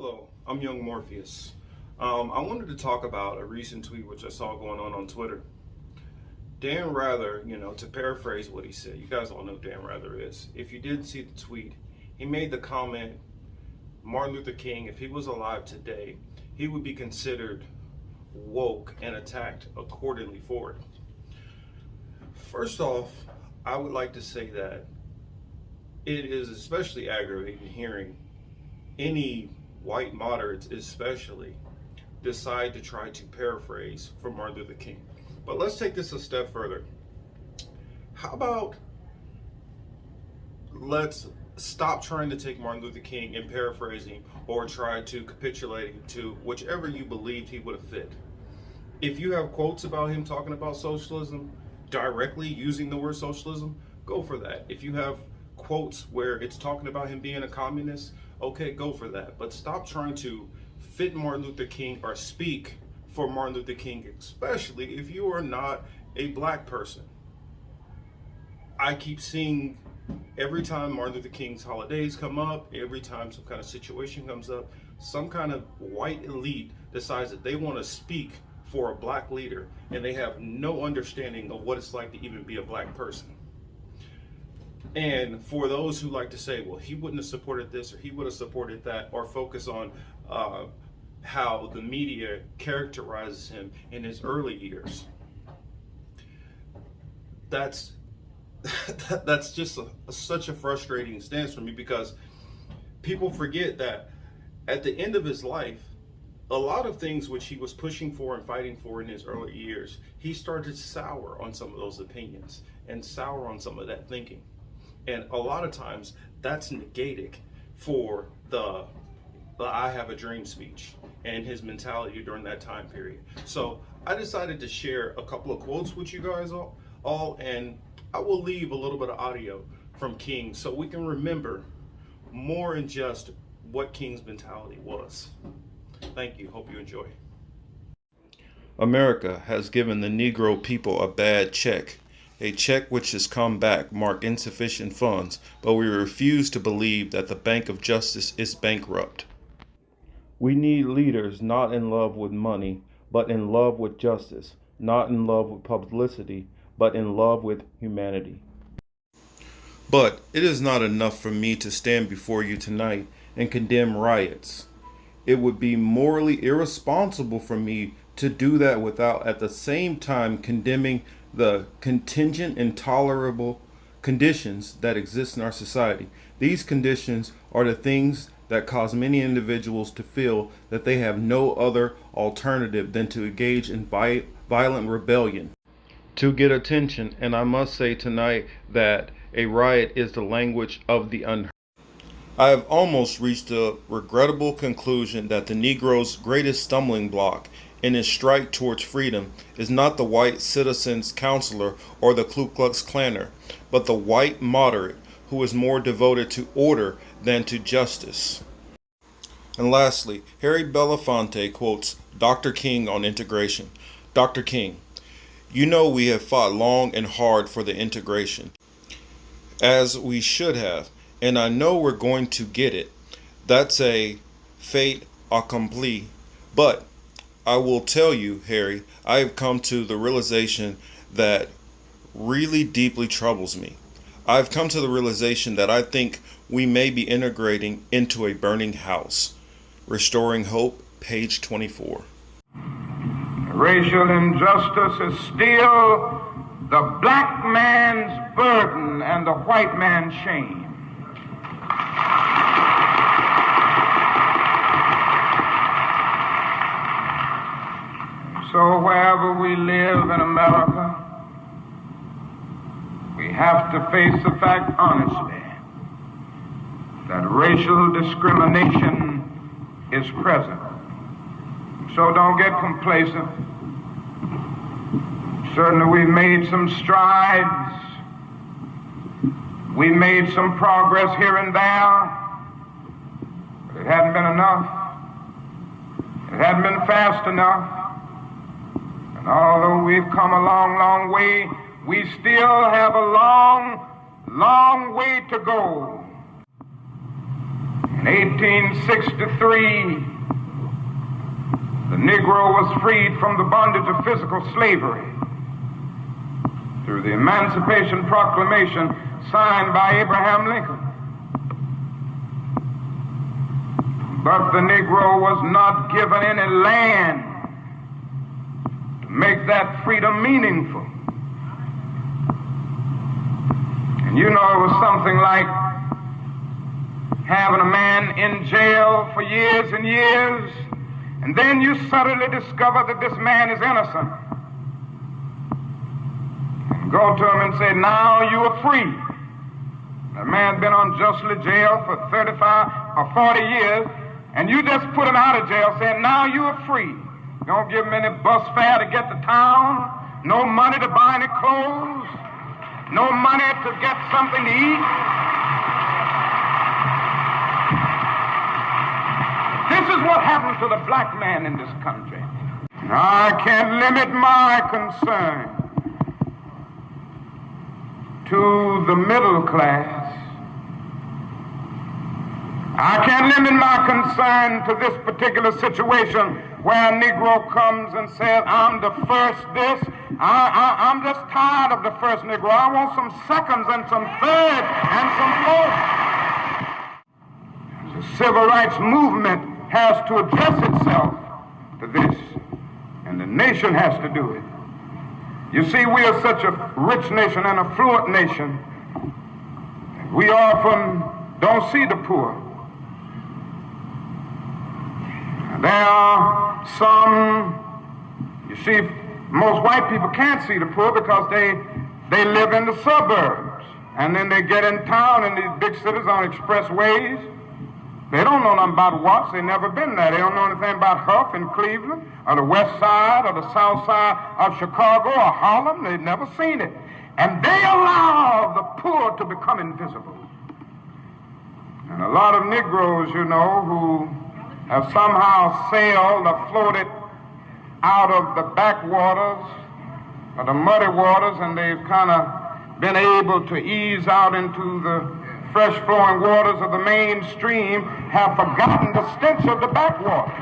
Hello, I'm young Morpheus. I wanted to talk about a recent tweet which I saw going on Twitter. Dan Rather, to paraphrase what he said, you guys all know who Dan Rather is. If you didn't see the tweet, he made the comment, Martin Luther King, if he was alive today, he would be considered woke and attacked accordingly for it. First off, I would like to say that it is especially aggravating hearing any white moderates especially decide to try to paraphrase from Martin Luther King. But let's take this a step further. How about let's stop trying to take Martin Luther King and paraphrasing or try to capitulating to whichever you believed he would have fit. If you have quotes about him talking about socialism, directly using the word socialism, go for that. If you have quotes where it's talking about him being a communist, okay, go for that. But stop trying to fit Martin Luther King or speak for Martin Luther King, especially if you are not a black person. I keep seeing every time Martin Luther King's holidays come up, every time some kind of situation comes up, some kind of white elite decides that they want to speak for a black leader and they have no understanding of what it's like to even be a black person. And for those who like to say, well, he wouldn't have supported this or he would have supported that, or focus on how the media characterizes him in his early years, that's just such a frustrating stance for me, because people forget that at the end of his life, a lot of things which he was pushing for and fighting for in his early years, he started to sour on some of those opinions and sour on some of that thinking. And a lot of times that's negated for the I have a dream speech and his mentality during that time period. So I decided to share a couple of quotes with you guys all, and I will leave a little bit of audio from King so we can remember more than just what King's mentality was. Thank you. Hope you enjoy. America has given the Negro people a bad check. A check which has come back marked insufficient funds, but we refuse to believe that the Bank of Justice is bankrupt. We need leaders not in love with money, but in love with justice, not in love with publicity, but in love with humanity. But it is not enough for me to stand before you tonight and condemn riots. It would be morally irresponsible for me to do that without at the same time condemning the contingent, intolerable conditions that exist in our society. These conditions are the things that cause many individuals to feel that they have no other alternative than to engage in violent rebellion to get attention. And I must say tonight that a riot is the language of the unheard. I have almost reached a regrettable conclusion that the Negro's greatest stumbling block in his strike towards freedom is not the white citizen's counselor or the Ku Klux Klaner, but the white moderate who is more devoted to order than to justice. And lastly, Harry Belafonte quotes Dr. King on integration. Dr. King, you know we have fought long and hard for the integration, as we should have, and I know we're going to get it. That's a fait accompli. But I will tell you, Harry, I have come to the realization that really deeply troubles me. I've come to the realization that I think we may be integrating into a burning house. Restoring Hope, page 24. Racial injustice is still the black man's burden and the white man's shame. So wherever we live in America, we have to face the fact honestly that racial discrimination is present. So don't get complacent. Certainly we've made some strides. We made some progress here and there, but it hadn't been enough. It hadn't been fast enough. And although we've come a long, long way, we still have a long, long way to go. In 1863, the Negro was freed from the bondage of physical slavery through the Emancipation Proclamation signed by Abraham Lincoln. But the Negro was not given any land to make that freedom meaningful. And you know, it was something like having a man in jail for years and years, and then you suddenly discover that this man is innocent. And go to him and say, now you are free. The man's been unjustly jailed for 35 or 40 years, and you just put him out of jail saying, now you are free. You don't give him any bus fare to get to town, no money to buy any clothes, no money to get something to eat. This is what happened to the black man in this country. Now, I can't limit my concern to the middle class. I can't limit my concern to this particular situation where a Negro comes and says, I'm the first this. I'm just tired of the first Negro. I want some seconds and some thirds and some fourths. The civil rights movement has to address itself to this, and the nation has to do it. You see, we are such a rich nation and affluent nation. We often don't see the poor. There are some, you see, most white people can't see the poor because they live in the suburbs. And then they get in town in these big cities on expressways. They don't know nothing about Watts. They've never been there. They don't know anything about Huff in Cleveland or the west side or the south side of Chicago or Harlem. They've never seen it. And they allow the poor to become invisible. And a lot of Negroes, you know, who have somehow sailed or floated out of the backwaters or the muddy waters, and they've kind of been able to ease out into the fresh-flowing waters of the mainstream, have forgotten the stench of the backwater.